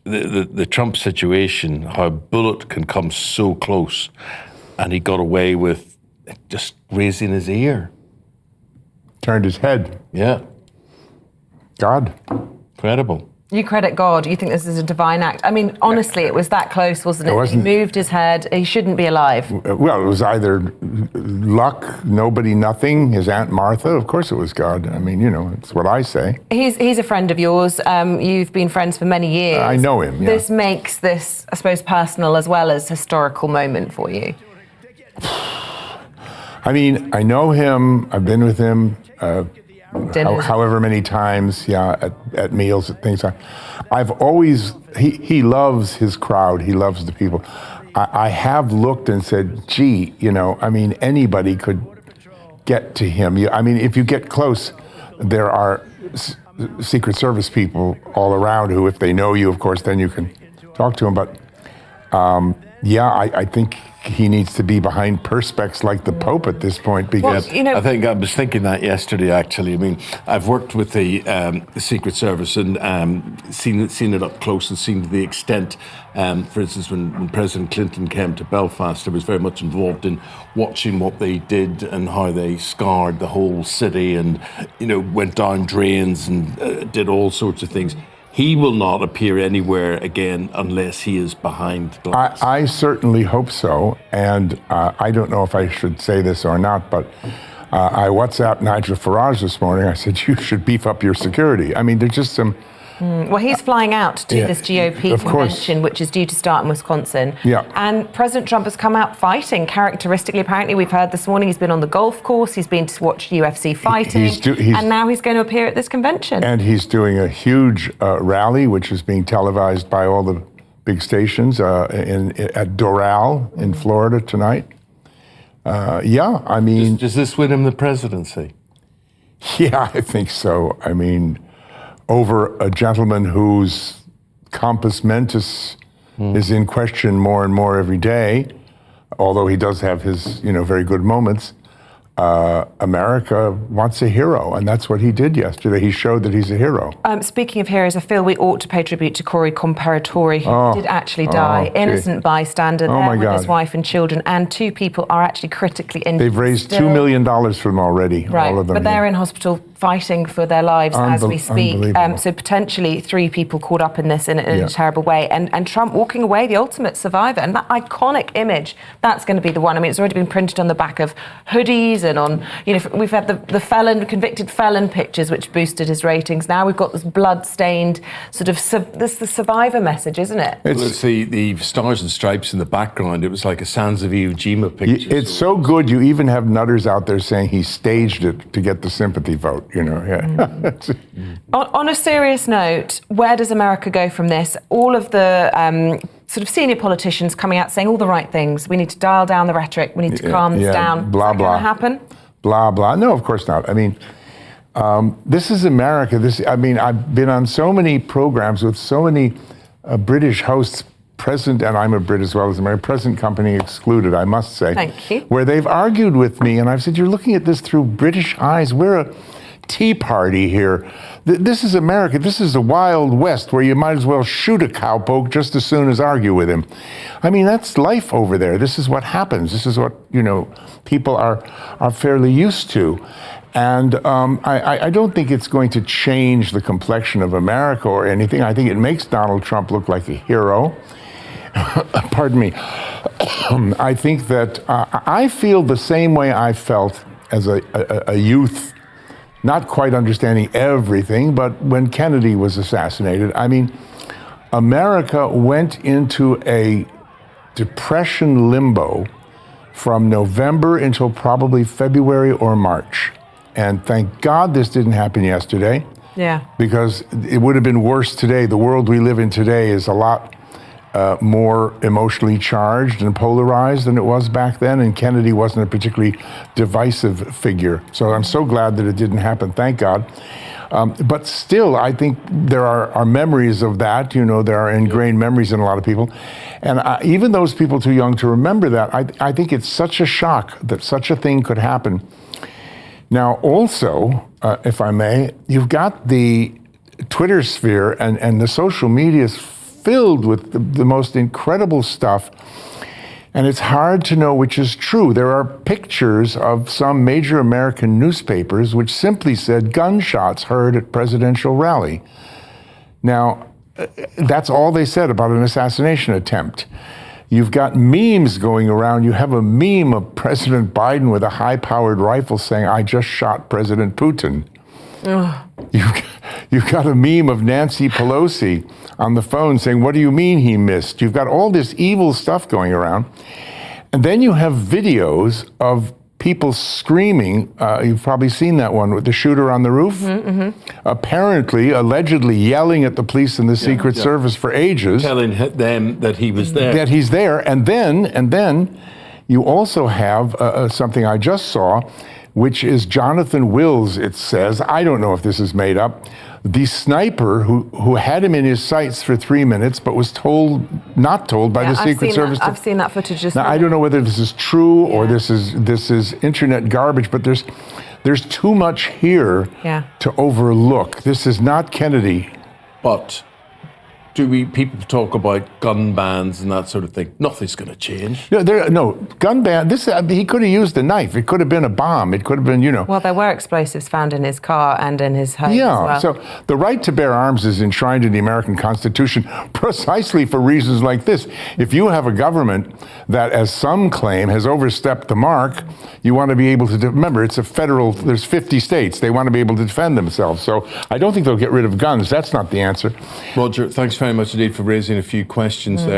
the Trump situation, how a bullet can come so close, and he got away with just raising his ear. Turned his head. Yeah. God. Incredible. You credit God. You think this is a divine act. I mean, honestly, it was that close, wasn't it? He moved his head. He shouldn't be alive. Well, it was either luck, nobody, nothing, his Aunt Martha. Of course it was God. I mean, it's what I say. He's a friend of yours. You've been friends for many years. I know him, yeah. This makes this, I suppose, personal as well as historical moment for you. I mean, I know him. I've been with him however many times, at meals, at things. I've always, he loves his crowd. He loves the people. I have looked and said, gee, I mean, anybody could get to him. I mean, if you get close, there are Secret Service people all around who, if they know you, of course, then you can talk to him. But I think he needs to be behind perspex like the Pope at this point, because I think I was thinking that yesterday. Actually, I mean, I've worked with the Secret Service and seen it up close and seen to the extent. For instance, when President Clinton came to Belfast, I was very much involved in watching what they did and how they scarred the whole city, and went down drains and did all sorts of things. He will not appear anywhere again unless he is behind glass. I certainly hope so. And I don't know if I should say this or not, but I WhatsApped Nigel Farage this morning. I said, you should beef up your security. I mean, there's just some... Well, he's flying out to this GOP convention, which is due to start in Wisconsin. Yeah. And President Trump has come out fighting, characteristically. Apparently, we've heard this morning he's been on the golf course, he's been to watch UFC fighting, and now he's going to appear at this convention. And he's doing a huge rally, which is being televised by all the big stations at Doral in Florida tonight. I mean... Does this win him the presidency? Yeah, I think so. I mean... over a gentleman whose compos mentis is in question more and more every day, although he does have his, very good moments. America wants a hero, and that's what he did yesterday. He showed that he's a hero. Speaking of heroes, I feel we ought to pay tribute to Corey Comparatori, who did actually die. Innocent bystander there with his wife and children, and 2 people are actually critically injured. They've raised $2 million for them already, all of them. But they're in hospital fighting for their lives as we speak. So potentially 3 people caught up in this in a terrible way. And Trump walking away, the ultimate survivor. And that iconic image, that's going to be the one. I mean, it's already been printed on the back of hoodies and on, we've had the convicted felon pictures, which boosted his ratings. Now we've got this blood-stained sort of, this the survivor message, isn't it? It's the stars and stripes in the background. It was like a Sands of Iwo Jima picture. It's so good, you even have nutters out there saying he staged it to get the sympathy vote. On a serious note, where does America go from this? All of the sort of senior politicians coming out saying all the right things. We need to dial down the rhetoric. We need to calm this down. Blah, is that going to happen? Blah, blah. No, of course not. I mean, this is America. I've been on so many programs with so many British hosts, present, and I'm a Brit as well as American, present company excluded, I must say. Thank you. Where they've argued with me, and I've said, you're looking at this through British eyes. We're a Tea Party here. This is America. This is the Wild West where you might as well shoot a cowpoke just as soon as argue with him. I mean, that's life over there. This is what happens. This is what, people are fairly used to. And I don't think it's going to change the complexion of America or anything. I think it makes Donald Trump look like a hero. Pardon me. I think that I feel the same way I felt as a youth, not quite understanding everything, but when Kennedy was assassinated. I mean, America went into a depression limbo from November until probably February or March. And thank God this didn't happen yesterday. Yeah. Because it would have been worse today. The world we live in today is a lot more emotionally charged and polarized than it was back then, and Kennedy wasn't a particularly divisive figure. So I'm so glad that it didn't happen, thank God. But still, I think there are memories of that, there are ingrained memories in a lot of people. And even those people too young to remember that, I think it's such a shock that such a thing could happen. Now, also, if I may, you've got the Twitter sphere and the social media filled with the most incredible stuff. And it's hard to know which is true. There are pictures of some major American newspapers which simply said gunshots heard at presidential rally. Now, that's all they said about an assassination attempt. You've got memes going around. You have a meme of President Biden with a high-powered rifle saying, "I just shot President Putin." You've got a meme of Nancy Pelosi on the phone saying, "What do you mean he missed?" You've got all this evil stuff going around. And then you have videos of people screaming. You've probably seen that one with the shooter on the roof. Apparently, allegedly yelling at the police and the Secret Service for ages. Telling them that he was there. That he's there. And then you also have something I just saw, which is Jonathan Wills, it says. I don't know if this is made up. The sniper who had him in his sights for 3 minutes, but was not told by the Secret Service. I've seen that footage as well. Now, I don't know whether this is true or this is internet garbage, but there's too much here to overlook. This is not Kennedy. But people talk about gun bans and that sort of thing? Nothing's going to change. No, gun ban. He could have used a knife. It could have been a bomb. It could have been, Well, there were explosives found in his car and in his home as well. So the right to bear arms is enshrined in the American Constitution precisely for reasons like this. If you have a government that, as some claim, has overstepped the mark, you want to be able to remember it's a federal. There's 50 states. They want to be able to defend themselves. So I don't think they'll get rid of guns. That's not the answer. Roger, thanks very much indeed for raising a few questions there.